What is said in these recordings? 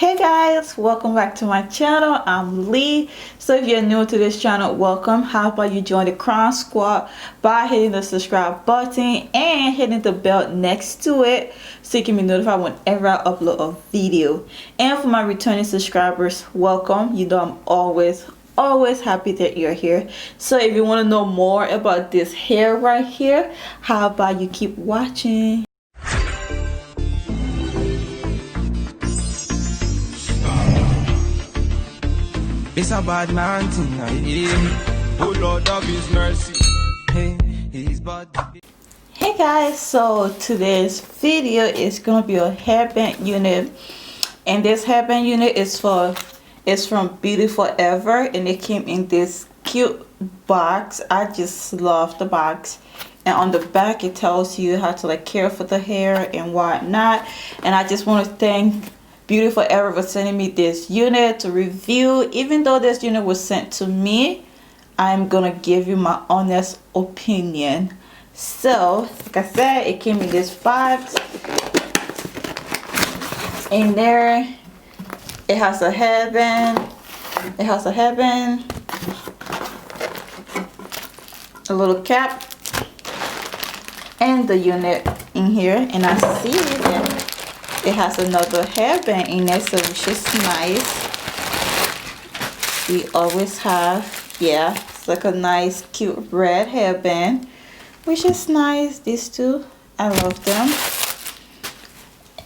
Hey guys, welcome back to my channel. I'm Lee. So if you're new to this channel, welcome. How about you join the Crownz squad by hitting the subscribe button and hitting the bell next to it so you can be notified whenever I upload a video. And for my returning subscribers, welcome. You know I'm always happy that you're here. So if you want to know more about this hair right here, how about you keep watching? It's a bad man tonight. Oh Lord of His mercy. Hey, He's bad. Hey guys, so today's video is gonna be a headband unit, and this headband unit is from Beauty Forever, and it came in this cute box. I just love the box, and on the back it tells you how to care for the hair and whatnot. And I just want to thank Beauty Forever for sending me this unit to review. Even though this unit was sent to me, I'm gonna give you my honest opinion. So like I said, it came in this box. In there it has a headband, a little cap, and the unit in here. And I see that it has another headband in there, so which is nice. We always have, yeah, it's like a nice cute red headband, which is nice. These two, I love them.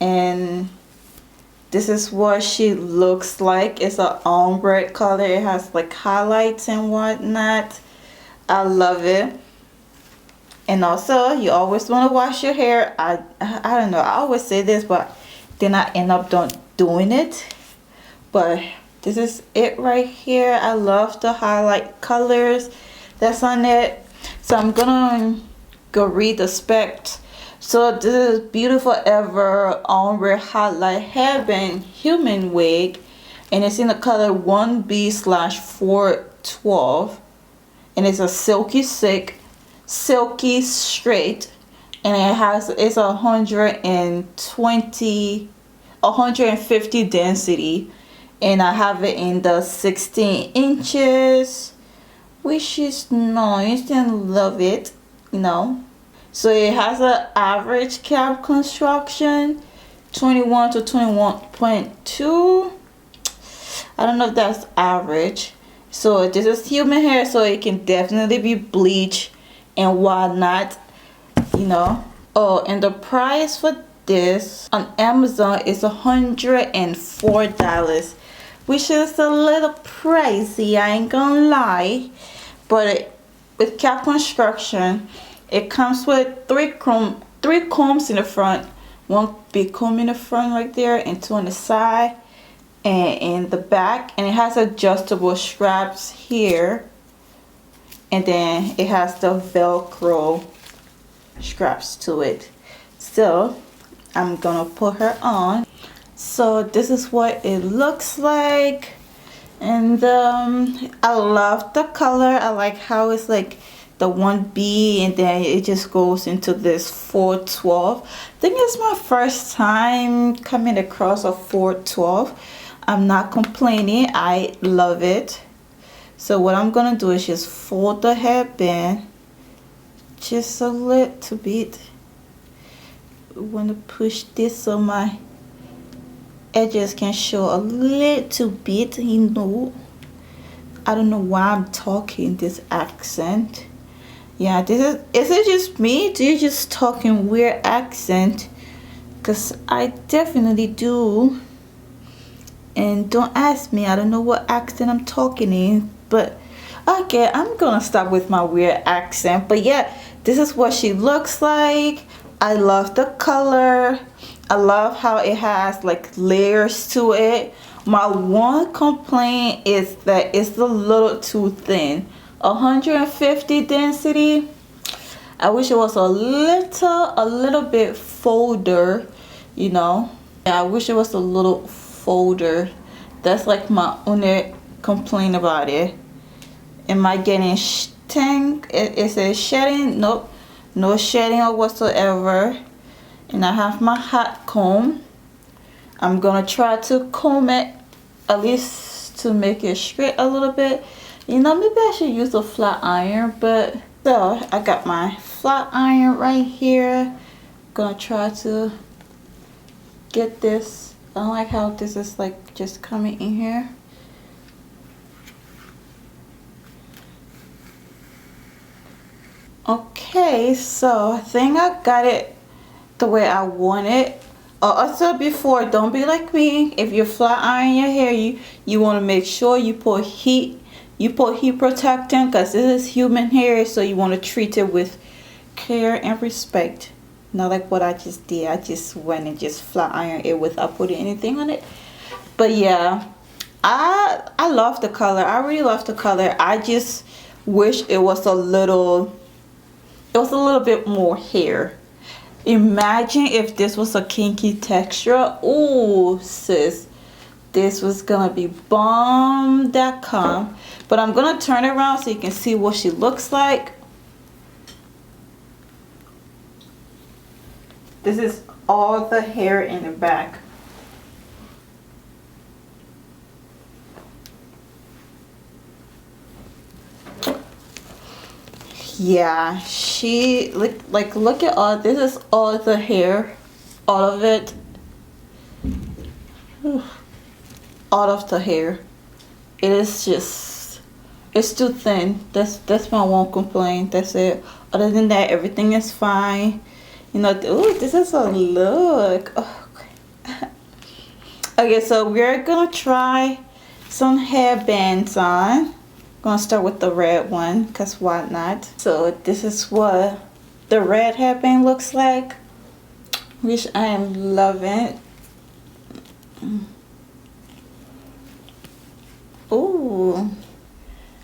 And this is what she looks like. It's an ombre color. It has like highlights and whatnot. I love it. And also, you always want to wash your hair. I don't know, I always say this, but then I end up doing it. But this is it right here. I love the highlight colors that's on it. So I'm gonna go read the specs. So this is Beauty Forever Ombre Highlight Headband Human Wig, and it's in the color 1B/412, and it's a silky straight, and it's 150 density, and I have it in the 16 inches, which is nice, and love it, you know. So it has an average cap construction, 21 to 21.2. I don't know if that's average. So this is human hair, so it can definitely be bleached and whatnot, you know. Oh, and the price for this on Amazon is $104, which is a little pricey, I ain't gonna lie. But with cap construction, it comes with three combs in the front, one big comb in the front right there, and two on the side and in the back. And it has adjustable straps here, and then it has the Velcro straps to it. So I'm gonna put her on. So this is what it looks like, and I love the color. I like how it's like the 1B, and then it just goes into this 412. I think it's my first time coming across a 412. I'm not complaining, I love it. So what I'm gonna do is just fold the headband just a little bit. I want to push this so my edges can show a little bit, you know. I don't know why I'm talking this accent. Yeah, is it just me? Do you just talk in weird accent? Because I definitely do. And don't ask me, I don't know what accent I'm talking in. But okay, I'm gonna stop with my weird accent. But yeah, this is what she looks like. I love the color. I love how it has like layers to it. My one complaint is that it's a little too thin. 150 density. I wish it was a little bit folder, you know. Yeah, I wish it was a little folder. That's like my only complaint about it. Am I getting sting? It says shedding. Nope, no shedding or whatsoever. And I have my hot comb. I'm gonna try to comb it at least to make it straight a little bit. You know, maybe I should use a flat iron, but so I got my flat iron right here. Gonna try to get this. I don't like how this is like just coming in here. Okay, so I think I got it the way I want it. Also before, don't be like me. If you flat iron your hair, you want to make sure you put heat protectant, because this is human hair, so you want to treat it with care and respect. Not like what I just did. I just went and just flat ironed it without putting anything on it. But yeah, I love the color. I really love the color. I just wish it was a little bit more hair. Imagine if this was a kinky texture. Ooh, sis, this was gonna be bomb.com. But I'm gonna turn it around so you can see what she looks like. This is all the hair in the back. Yeah, she look at all, this is all the hair, all of it, all of the hair. It is just, it's too thin. That's my one complaint. That's it. Other than that, everything is fine. You know, ooh, this is a look. Oh, okay. Okay, so we're gonna try some headbands on. Gonna start with the red one, cause why not? So this is what the red headband looks like, which I am loving. Ooh,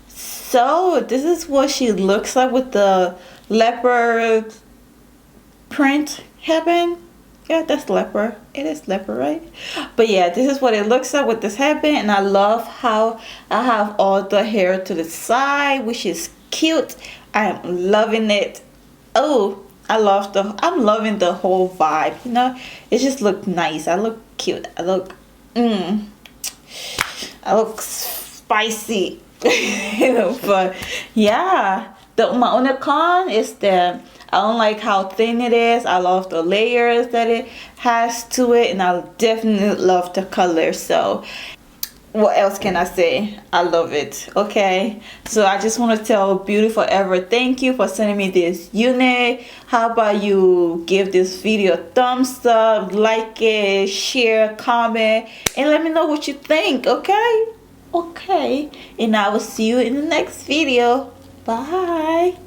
so this is what she looks like with the leopard print headband. Yeah, that's leopard. It is leopard, right? But yeah, this is what it looks like with this headband, and I love how I have all the hair to the side, which is cute. I am loving it. Oh, I'm loving the whole vibe. You know, it just look nice. I look cute. I look spicy. You know, but yeah, my only con is that I don't like how thin it is. I love the layers that it has to it, and I definitely love the color. So what else can I say? I love it. Okay, so I just want to tell Beauty Forever thank you for sending me this unit. How about you give this video a thumbs up, like it, share, comment, and let me know what you think. Okay, and I will see you in the next video. Bye.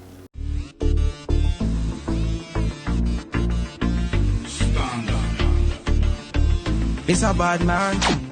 It's a bad man.